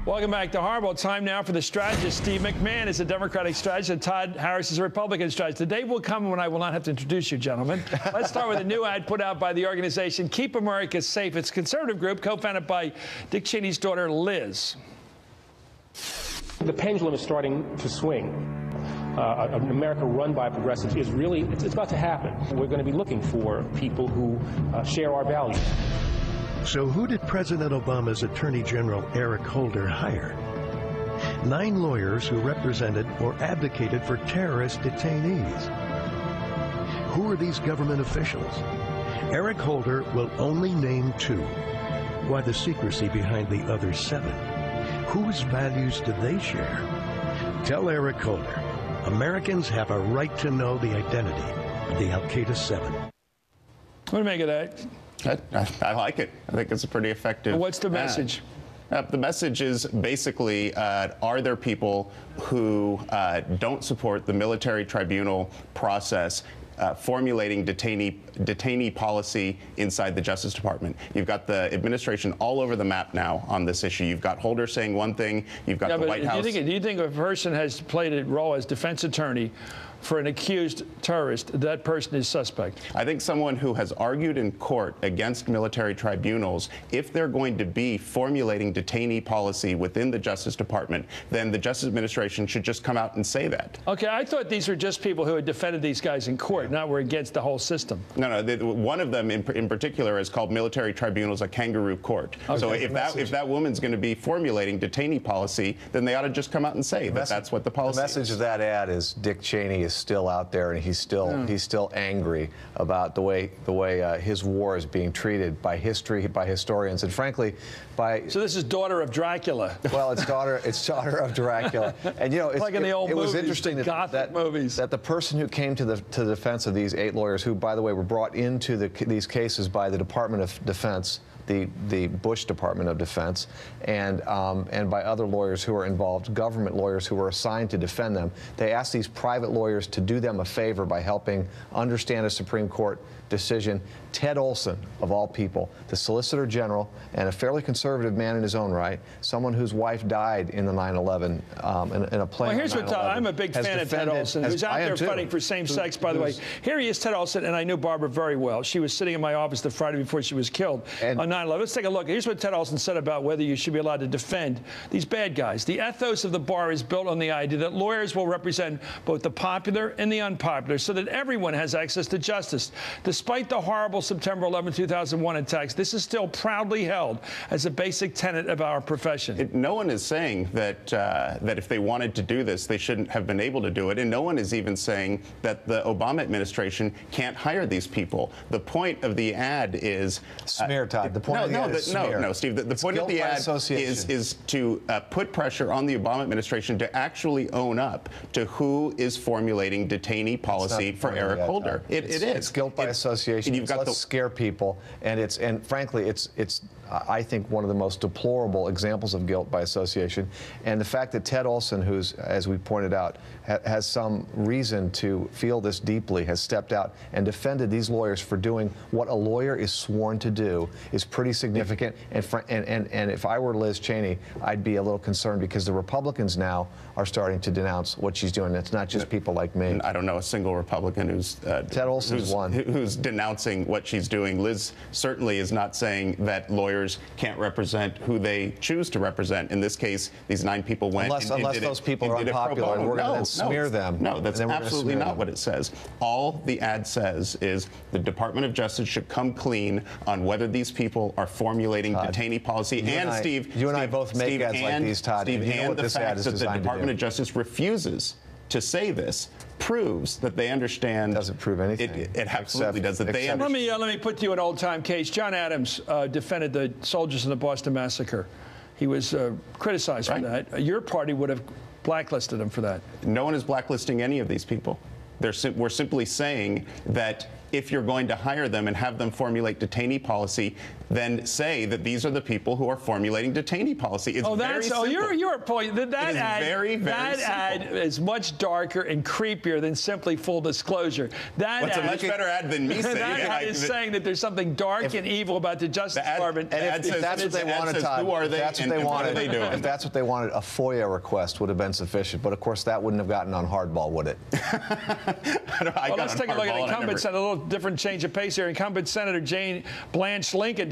Welcome back to Horrible. Time now for the strategist. Steve McMahon is a Democratic strategist, and Todd Harris is a Republican strategist. The day will come when I will not have to introduce you, gentlemen. Let's start with a new ad put out by the organization Keep America Safe. It's a conservative group co-founded by Dick Cheney's daughter, Liz. The pendulum is starting to swing. An America run by progressives is really, it's about to happen. We're going to be looking for people who share our values. So who did President Obama's Attorney General Eric Holder hire? 9 lawyers who represented or advocated for terrorist detainees. Who are these government officials? Eric Holder will only name 2. Why the secrecy behind the other 7? Whose values do they share? Tell Eric Holder, Americans have a right to know the identity of the Al-Qaeda 7. What do you make of that? I like it. I think it's a pretty effective. What's the message? The message is basically, are there people who don't support the military tribunal process formulating detainee policy inside the Justice Department? You've got the administration all over the map now on this issue. You've got Holder saying one thing. You've got the White House. Do you think if a person has played a role as defense attorney for an accused terrorist, that person is suspect? I think someone who has argued in court against military tribunals, if they're going to be formulating detainee policy within the Justice Department, then the Justice Administration should just come out and say that. Okay, I thought these were just people who had defended these guys in court, not were against the whole system. No, one of them in particular is called military tribunals a kangaroo court. Okay. So if that woman's going to be formulating detainee policy, then they ought to just come out and say that that's what the policy is. The message of that ad is Dick Cheney is still out there, and he's still angry about the way his war is being treated by historians, and frankly by. So this is daughter of Dracula. Well, it's daughter of Dracula, and you know, like in the old movies, was interesting that the person who came to the defense of these 8 lawyers, who by the way were brought into these cases by the Department of Defense, the Bush Department of Defense, and by other lawyers who were involved, government lawyers who were assigned to defend them. They asked these private lawyers to do them a favor by helping understand a Supreme Court decision. Ted Olson, of all people, the Solicitor General, and a fairly conservative man in his own right, someone whose wife died in the 9/11 in a plane. Well, here's what I'm a big fan of Ted Olson, who's out there fighting for same sex, by the way. Here he is, Ted Olson, and I knew Barbara very well. She was sitting in my office the Friday before she was killed on 9/11. Let's take a look. Here's what Ted Olson said about whether you should be allowed to defend these bad guys. The ethos of the bar is built on the idea that lawyers will represent both the popular and the unpopular so that everyone has access to justice. Despite the horrible September 11, 2001 attacks, this is still proudly held as a basic tenet of our profession. No one is saying that that if they wanted to do this, they shouldn't have been able to do it, and no one is even saying that the Obama administration can't hire these people. The point of the ad is smear, Todd. The point of the ad is smear. No, Steve. The point of the ad is to put pressure on the Obama administration to actually own up to who is formulating detainee policy for Eric Holder. It is. It's guilt by association. You've got to scare people, and frankly, it's I think one of the most deplorable examples of guilt by association. And the fact that Ted Olson, who's, as we pointed out, has some reason to feel this deeply, has stepped out and defended these lawyers for doing what a lawyer is sworn to do is pretty significant. And if I were Liz Cheney, I'd be a little concerned, because the Republicans now are starting to denounce what she's doing. It's not just people like me. I don't know a single Republican who's Ted Olson's one who's denouncing what she's doing. Liz certainly is not saying that lawyers can't represent who they choose to represent. In this case, these 9 people went. Unless those people are unpopular, and we're going to then smear them. No, that's absolutely not what it says. All the ad says is the Department of Justice should come clean on whether these people are formulating detainee policy. Steve, you and I both make ads like these, Todd. Steve, and the fact that the Department of Justice refuses to say this proves that they understand. Doesn't prove anything. It absolutely does. That they understand. Let me put to you an old-time case. John Adams defended the soldiers in the Boston Massacre. He was criticized for that. Your party would have blacklisted him for that. No one is blacklisting any of these people. We're simply saying that if you're going to hire them and have them formulate detainee policy, then say that these are the people who are formulating detainee policy. It's very simple. You're point. That ad, very that ad is much darker and creepier than simply full disclosure. It's a much better ad than me saying that ad is saying that there's something dark and evil about the Justice Department. And if that's what they wanted, Todd, who are they? That's what they wanted. What are they doing? If that's what they wanted, a FOIA request would have been sufficient. But of course, that wouldn't have gotten on hardball, would it? Well, let's take a look at incumbent Senator. A little different change of pace here. Incumbent Senator Jane Blanche Lincoln.